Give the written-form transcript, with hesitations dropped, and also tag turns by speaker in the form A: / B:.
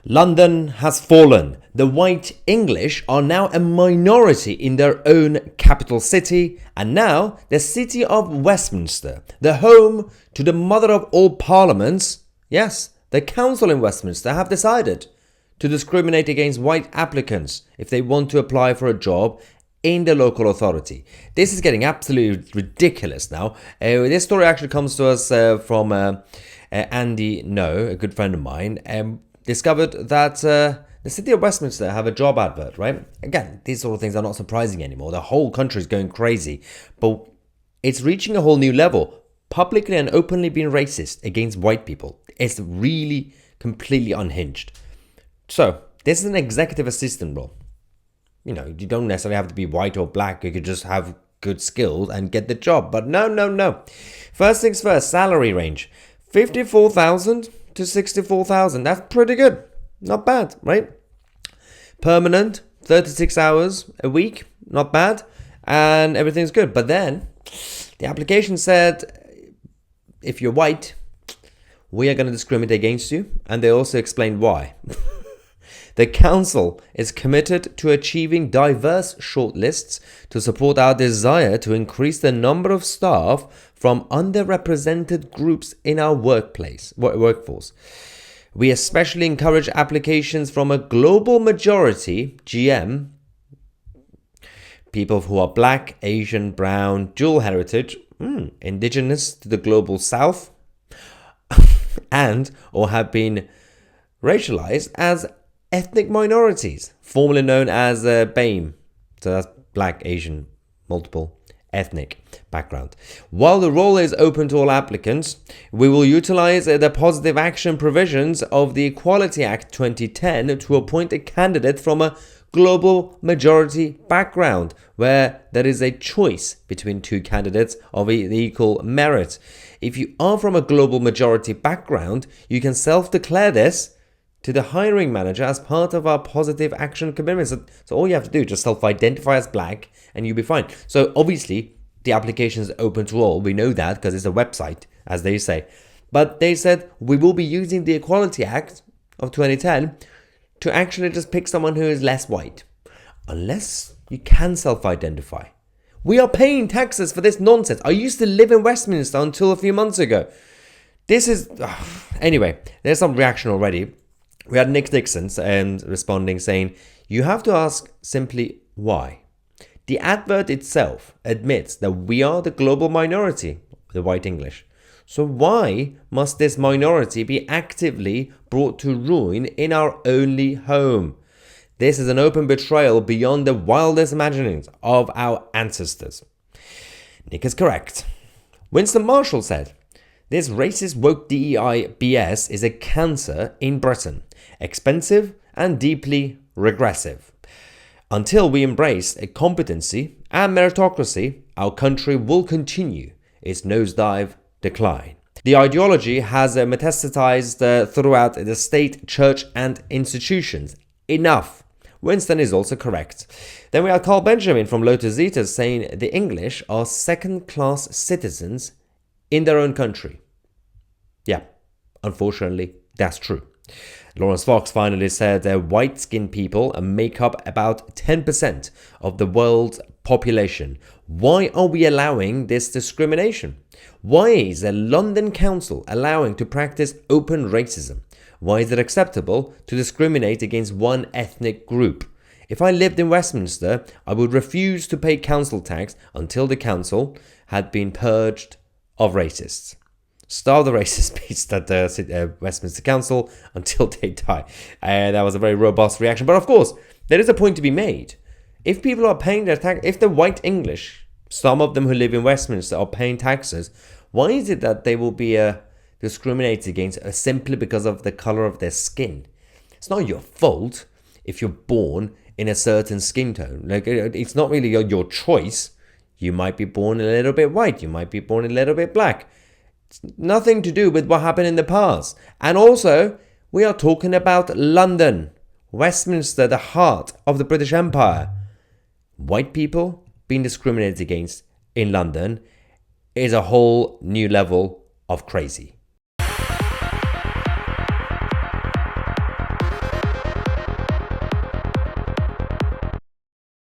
A: London has fallen. The white English are now a minority in their own capital city, and now the city of Westminster, the home to the mother of all parliaments, yes, the council in Westminster, have decided to discriminate against white applicants if they want to apply for a job in the local authority. This is getting absolutely ridiculous now. This story actually comes to us from Andy No, a good friend of mine, discovered that the city of Westminster have a job advert, right? Again, these sort of things are not surprising anymore. The whole country is going crazy, but it's reaching a whole new level. Publicly and openly being racist against white people. It's really completely unhinged. So, this is an executive assistant role. You know, you don't necessarily have to be white or black. You could just have good skills and get the job. But no. First things first, salary range. 54,000 to 64,000. That's pretty good. Not bad, right? Permanent, 36 hours a week. Not bad. And everything's good. But then, the application said, if you're white, we are going to discriminate against you. And they also explained why. The council is committed to achieving diverse shortlists to support our desire to increase the number of staff from underrepresented groups in our workforce. We especially encourage applications from a global majority, GM, people who are black, Asian, brown, dual heritage, indigenous to the global south, and or have been racialized as ethnic minorities, formerly known as BAME. So that's black, Asian, multiple ethnic background. While the role is open to all applicants, we will utilize the positive action provisions of the Equality Act 2010 to appoint a candidate from a global majority background where there is a choice between two candidates of equal merit. If you are from a global majority background, you can self-declare this to the hiring manager as part of our positive action commitment. So all you have to do is just self-identify as black and you'll be fine. So obviously the application is open to all. We know that because it's a website, as they say. But they said we will be using the Equality Act of 2010 to actually just pick someone who is less white. Unless you can self-identify. We are paying taxes for this nonsense. I used to live in Westminster until a few months ago. This is... Anyway, there's some reaction already. We had Nick Dixon responding saying, you have to ask simply why. The advert itself admits that we are the global minority, the white English. So why must this minority be actively brought to ruin in our only home? This is an open betrayal beyond the wildest imaginings of our ancestors. Nick is correct. Winston Marshall said, this racist woke DEI BS is a cancer in Britain, expensive and deeply regressive. Until we embrace a competency and meritocracy, our country will continue its nosedive decline. The ideology has metastasized throughout the state, church and institutions. Enough. Winston is also correct. Then we have Carl Benjamin from Lotus Zeta saying the English are second-class citizens in their own country. Yeah, unfortunately, that's true. Lawrence Fox finally said that white-skinned people make up about 10% of the world's population. Why are we allowing this discrimination? Why is the London Council allowing to practice open racism? Why is it acceptable to discriminate against one ethnic group? If I lived in Westminster, I would refuse to pay council tax until the council had been purged of racists. Starve the racist beast at the Westminster Council until they die. That was a very robust reaction. But of course, there is a point to be made. If people are paying their tax, if the white English, some of them who live in Westminster are paying taxes, why is it that they will be discriminated against simply because of the color of their skin? It's not your fault if you're born in a certain skin tone. Like, it's not really your choice. You might be born a little bit white. You might be born a little bit black. It's nothing to do with what happened in the past. And also, we are talking about London, Westminster, the heart of the British Empire. White people being discriminated against in London is a whole new level of crazy.